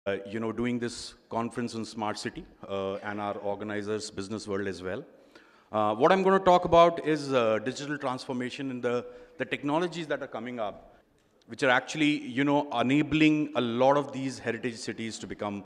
Doing this conference on Smart City and our organizers, Business World as well. What I'm going to talk about is digital transformation and the technologies that are coming up, which are actually, enabling a lot of these heritage cities to become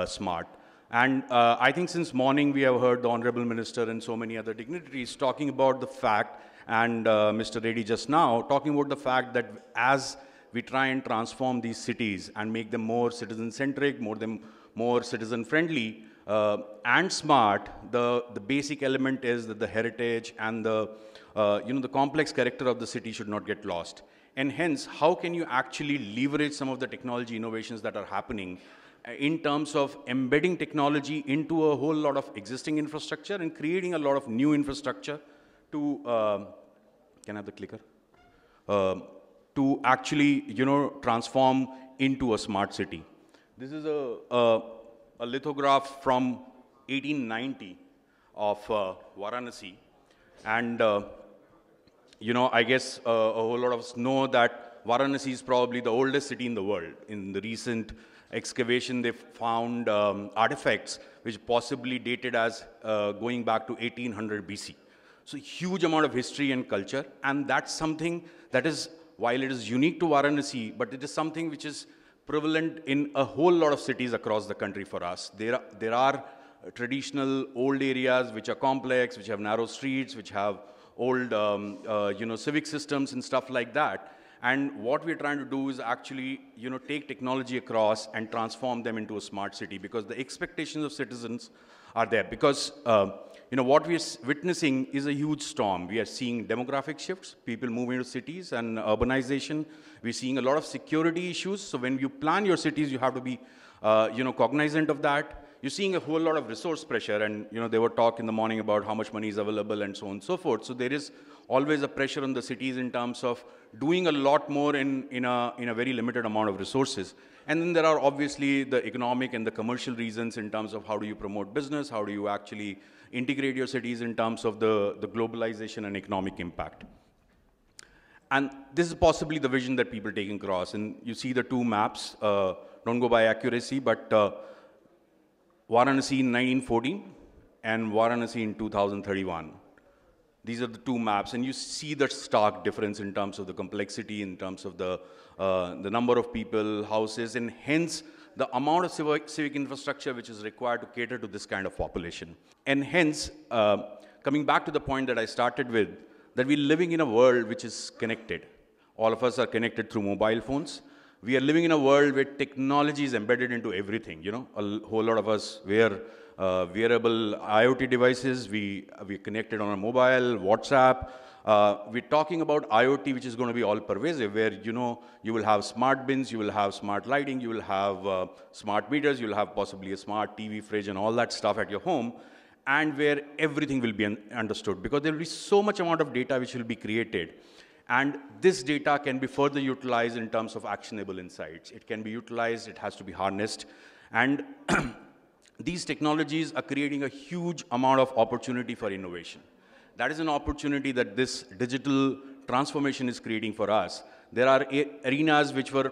smart. And I think since morning we have heard the Honorable Minister and so many other dignitaries talking about the fact, and Mr. Reddy just now, talking about the fact that as we try and transform these cities and make them more citizen-centric, more citizen-friendly and smart, the basic element is that the heritage and the complex character of the city should not get lost. And hence, how can you actually leverage some of the technology innovations that are happening in terms of embedding technology into a whole lot of existing infrastructure and creating a lot of new infrastructure to, can I have the clicker? To actually, transform into a smart city. This is a lithograph from 1890 of Varanasi. And, I guess a whole lot of us know that Varanasi is probably the oldest city in the world. In the recent excavation, they found artifacts which possibly dated as going back to 1800 BC. So huge amount of history and culture. And that's something that is, while it is unique to Varanasi, but it is something which is prevalent in a whole lot of cities across the country for us. There are traditional old areas which are complex, which have narrow streets, which have old, civic systems and stuff like that. And what we're trying to do is actually, take technology across and transform them into a smart city, because the expectations of citizens are there. Because what we're witnessing is a huge storm. We are seeing demographic shifts, people moving to cities and urbanization. We're seeing a lot of security issues. So when you plan your cities, you have to be, cognizant of that. You're seeing a whole lot of resource pressure, and they were talk in the morning about how much money is available and so on and so forth. So there is always a pressure on the cities in terms of doing a lot more in a very limited amount of resources. And then there are obviously the economic and the commercial reasons in terms of how do you promote business, how do you actually integrate your cities in terms of the globalization and economic impact. And this is possibly the vision that people take across. And you see the two maps, don't go by accuracy, but Varanasi in 1914 and Varanasi in 2031. These are the two maps, and you see the stark difference in terms of the complexity, in terms of the number of people, houses, and hence the amount of civic infrastructure which is required to cater to this kind of population. And hence, coming back to the point that I started with, that we're living in a world which is connected. All of us are connected through mobile phones. We are living in a world where technology is embedded into everything. A whole lot of us wear wearable IoT devices. We're connected on a mobile, WhatsApp. We're talking about IoT, which is going to be all pervasive, where, you will have smart bins, you will have smart lighting, you will have smart meters, you'll have possibly a smart TV, fridge, and all that stuff at your home, and where everything will be understood, because there will be so much amount of data which will be created. And this data can be further utilized in terms of actionable insights. It can be utilized, it has to be harnessed. And these technologies are creating a huge amount of opportunity for innovation. That is an opportunity that this digital transformation is creating for us. There are arenas which were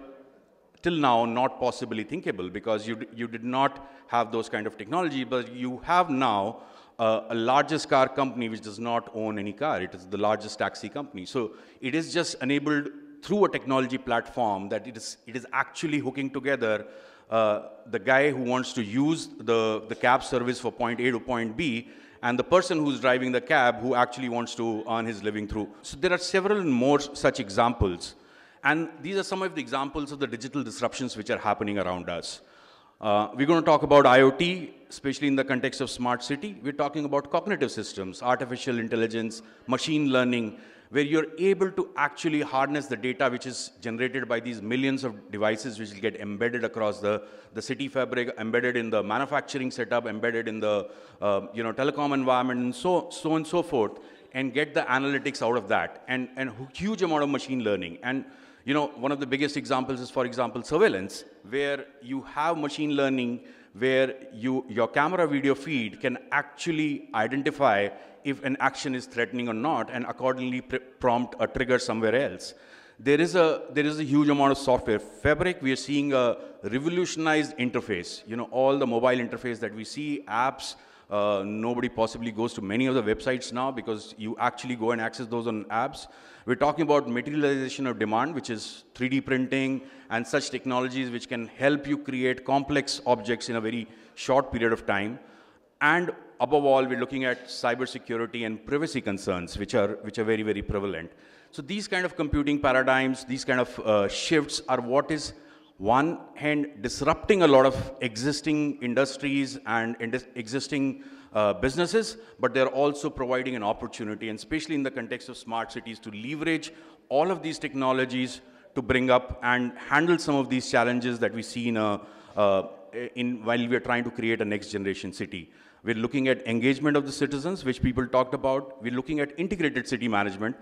till now not possibly thinkable, because you did not have those kind of technology, but you have now a largest car company which does not own any car. It is the largest taxi company. So it is just enabled through a technology platform that it is actually hooking together the guy who wants to use the cab service for point A to point B, and the person who's driving the cab who actually wants to earn his living through. So there are several more such examples. And these are some of the examples of the digital disruptions which are happening around us. We're going to talk about IoT, especially in the context of smart city. We're talking about cognitive systems, artificial intelligence, machine learning, where you're able to actually harness the data which is generated by these millions of devices which will get embedded across the city fabric, embedded in the manufacturing setup, embedded in the telecom environment, and so on and so forth, and get the analytics out of that, and huge amount of machine learning. And one of the biggest examples is, for example, surveillance, where you have machine learning, where your camera video feed can actually identify if an action is threatening or not, and accordingly prompt a trigger somewhere else. there is a huge amount of software fabric. We are seeing a revolutionized interface. All the mobile interface that we see, apps. Nobody possibly goes to many of the websites now because you actually go and access those on apps. We're talking about materialization of demand, which is 3D printing and such technologies which can help you create complex objects in a very short period of time. And above all, we're looking at cybersecurity and privacy concerns, which are very, very prevalent. So these kind of computing paradigms, these kind of shifts are what is, one hand, disrupting a lot of existing industries and existing businesses, but they're also providing an opportunity, and especially in the context of smart cities, to leverage all of these technologies to bring up and handle some of these challenges that we see while we are trying to create a next generation city. We're looking at engagement of the citizens, which people talked about. We're looking at integrated city management,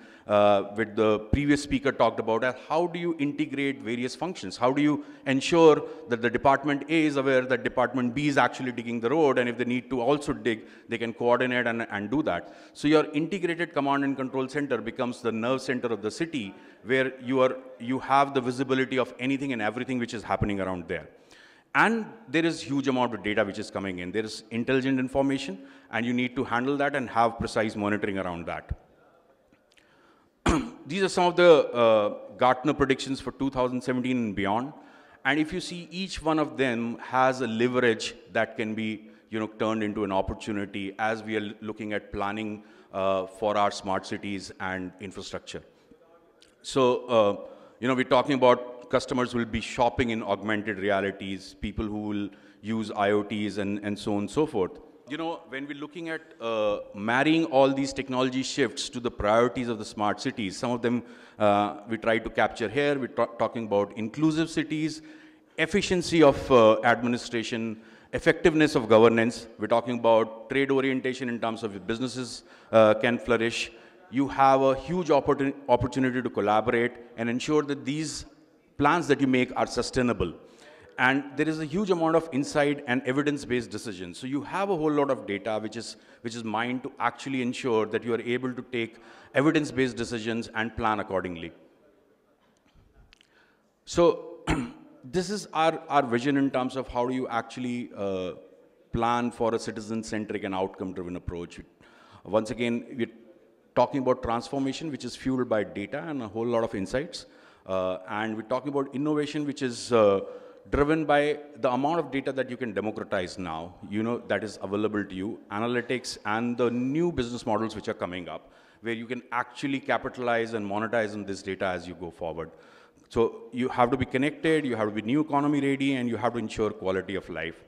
which the previous speaker talked about. How do you integrate various functions? How do you ensure that the department A is aware that department B is actually digging the road, and if they need to also dig, they can coordinate and do that. So your integrated command and control center becomes the nerve center of the city, where you have the visibility of anything and everything which is happening around there. And there is huge amount of data which is coming in. There is intelligent information, and you need to handle that and have precise monitoring around that. These are some of the Gartner predictions for 2017 and beyond. And if you see, each one of them has a leverage that can be turned into an opportunity as we are looking at planning for our smart cities and infrastructure. So, we're talking about customers will be shopping in augmented realities, people who will use IoTs and so on and so forth. When we're looking at marrying all these technology shifts to the priorities of the smart cities, some of them we try to capture here. We're talking about inclusive cities, efficiency of administration, effectiveness of governance. We're talking about trade orientation in terms of businesses can flourish. You have a huge opportunity to collaborate and ensure that these plans that you make are sustainable. And there is a huge amount of insight and evidence-based decisions. So you have a whole lot of data which is mined to actually ensure that you are able to take evidence-based decisions and plan accordingly. So this is our vision in terms of how do you actually plan for a citizen-centric and outcome-driven approach. Once again, we're talking about transformation, which is fueled by data and a whole lot of insights. And we're talking about innovation, which is driven by the amount of data that you can democratize now, that is available to you, analytics, and the new business models which are coming up, where you can actually capitalize and monetize on this data as you go forward. So you have to be connected, you have to be new economy ready, and you have to ensure quality of life.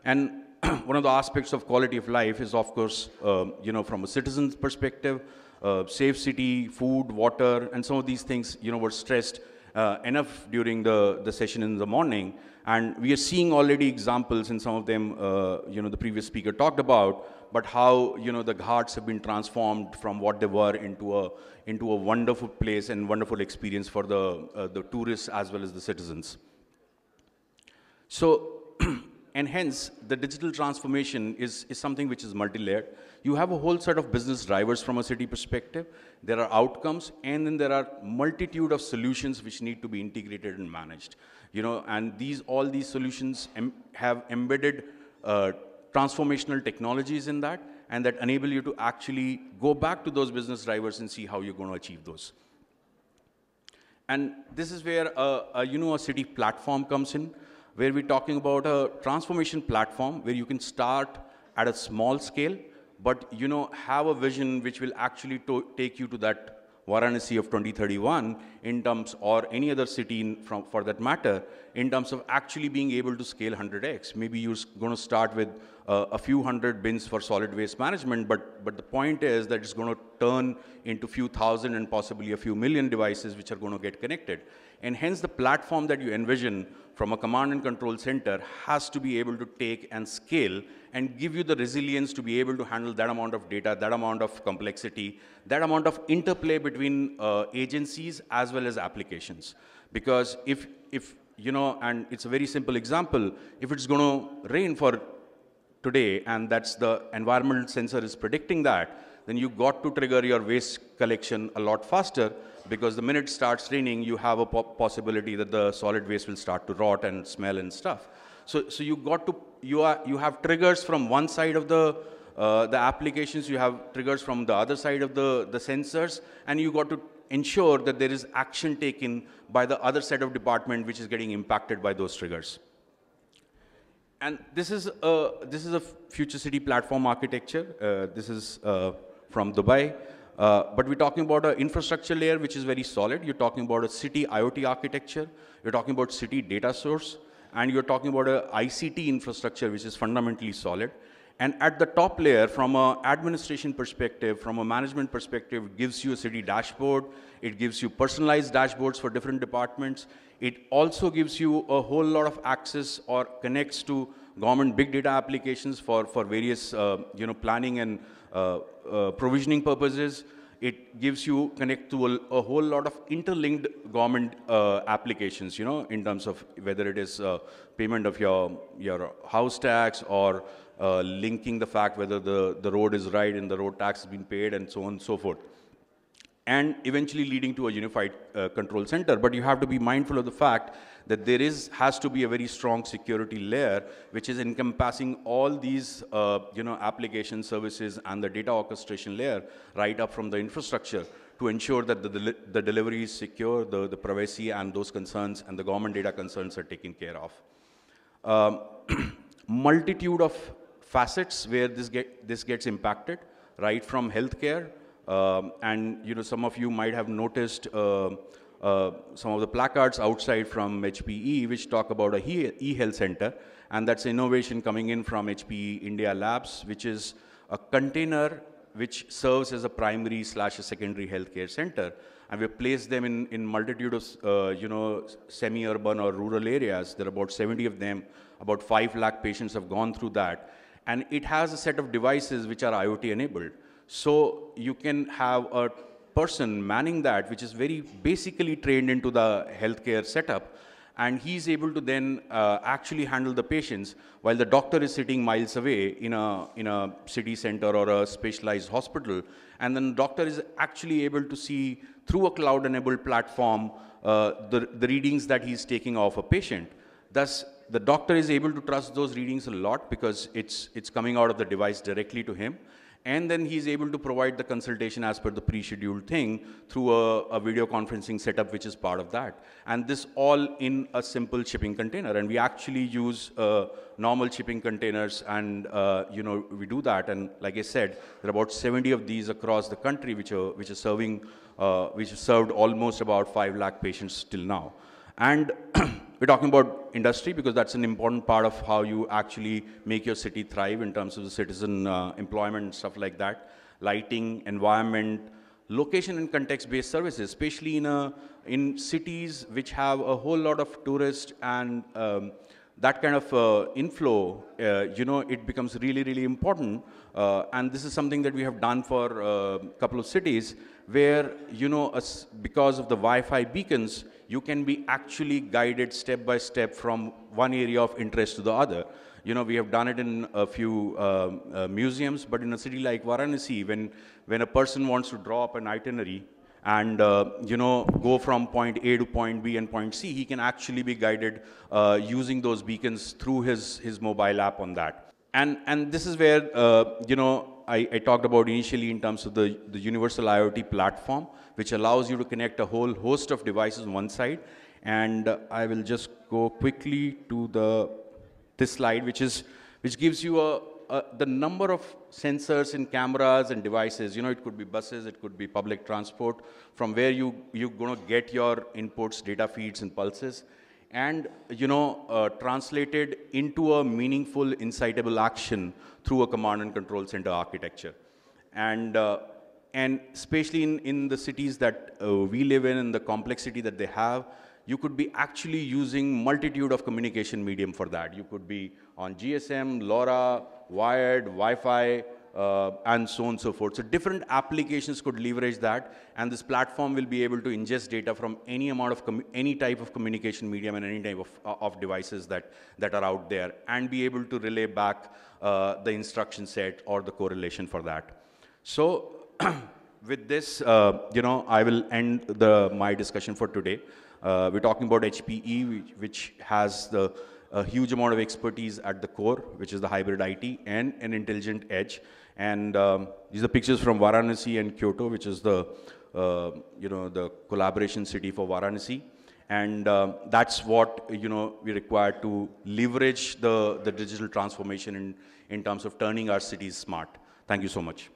And one of the aspects of quality of life is, of course, from a citizen's perspective, safe city, food, water, and some of these things, were stressed enough during the session in the morning. And we are seeing already examples in some of them, the previous speaker talked about, but how, the ghats have been transformed from what they were into a wonderful place and wonderful experience for the tourists as well as the citizens. So, and hence, the digital transformation is something which is multi-layered. You have a whole set of business drivers from a city perspective. There are outcomes, and then there are multitude of solutions which need to be integrated and managed. And all these solutions have embedded transformational technologies in that, and that enable you to actually go back to those business drivers and see how you're going to achieve those. And this is where a city platform comes in, where we're talking about a transformation platform where you can start at a small scale, but have a vision which will actually take you to that Varanasi of 2031 in terms, or any other city for that matter, in terms of actually being able to scale 100x. Maybe you're going to start with a few hundred bins for solid waste management, but the point is that it's going to turn into a few thousand and possibly a few million devices which are going to get connected. And hence the platform that you envision from a command and control center has to be able to take and scale and give you the resilience to be able to handle that amount of data, that amount of complexity, that amount of interplay between agencies as well as applications. Because if and it's a very simple example, if it's going to rain for today and that's the environmental sensor is predicting that, then you got to trigger your waste collection a lot faster, because the minute it starts raining, you have a possibility that the solid waste will start to rot and smell and stuff. So you have triggers from one side of the applications, you have triggers from the other side of the sensors, and you got to ensure that there is action taken by the other set of department which is getting impacted by those triggers. And this is a future city platform architecture. This is from Dubai. But we're talking about an infrastructure layer which is very solid. You're talking about a city IoT architecture. You're talking about city data source. And you're talking about an ICT infrastructure which is fundamentally solid. And at the top layer, from an administration perspective, from a management perspective, it gives you a city dashboard. It gives you personalized dashboards for different departments. It also gives you a whole lot of access or connects to government big data applications for various planning and provisioning purposes. It gives you connect to a whole lot of interlinked government applications, in terms of whether it is payment of your house tax, or linking the fact whether the road is right and the road tax has been paid, and so on and so forth. And eventually leading to a unified control center. But you have to be mindful of the fact that there has to be a very strong security layer which is encompassing all these application services and the data orchestration layer right up from the infrastructure, to ensure that the delivery is secure, the privacy and those concerns and the government data concerns are taken care of. Multitude of facets where this gets impacted, right from healthcare. And some of you might have noticed some of the placards outside from HPE which talk about a e-health center, and that's innovation coming in from HPE India Labs, which is a container which serves as a primary / a secondary healthcare center. And we've placed them in multitude of semi-urban or rural areas. There are about 70 of them. About 5 lakh patients have gone through that. And it has a set of devices which are IoT enabled. So you can have a person manning that, which is very basically trained into the healthcare setup, and he's able to then actually handle the patients while the doctor is sitting miles away in a city center or a specialized hospital. And then the doctor is actually able to see through a cloud-enabled platform the readings that he's taking of a patient. Thus, the doctor is able to trust those readings a lot because it's coming out of the device directly to him. And then he's able to provide the consultation as per the pre-scheduled thing through a video conferencing setup, which is part of that. And this all in a simple shipping container. And we actually use normal shipping containers, and we do that. And like I said, there are about 70 of these across the country, which have served almost about 5 lakh patients till now. And we're talking about industry because that's an important part of how you actually make your city thrive in terms of the citizen employment and stuff like that. Lighting, environment, location and context-based services, especially in cities which have a whole lot of tourists and that kind of inflow, it becomes really, really important. And this is something that we have done for a couple of cities where, because of the Wi-Fi beacons, you can be actually guided step by step from one area of interest to the other. We have done it in a few museums, but in a city like Varanasi, when a person wants to draw up an itinerary and go from point A to point B and point C, he can actually be guided using those beacons through his mobile app on that. And this is where I talked about initially in terms of the universal IoT platform, which allows you to connect a whole host of devices on one side. And I will just go quickly to this slide, which gives you the number of sensors and cameras and devices. It could be buses, it could be public transport, from where you're going to get your inputs, data feeds, and pulses, and translated into a meaningful, incitable action through a command and control center architecture. And especially in the cities that we live in and the complexity that they have, you could be actually using multitude of communication medium for that. You could be on GSM, LoRa, wired, Wi-Fi, and so on and so forth. So different applications could leverage that, and this platform will be able to ingest data from any amount of any type of communication medium and any type of devices that are out there, and be able to relay back the instruction set or the correlation for that. So, with this, I will end my discussion for today. We're talking about HPE, which has a huge amount of expertise at the core, which is the hybrid IT and an intelligent edge. And these are pictures from Varanasi and Kyoto, which is the collaboration city for Varanasi. And that's what we require to leverage the digital transformation in terms of turning our cities smart. Thank you so much.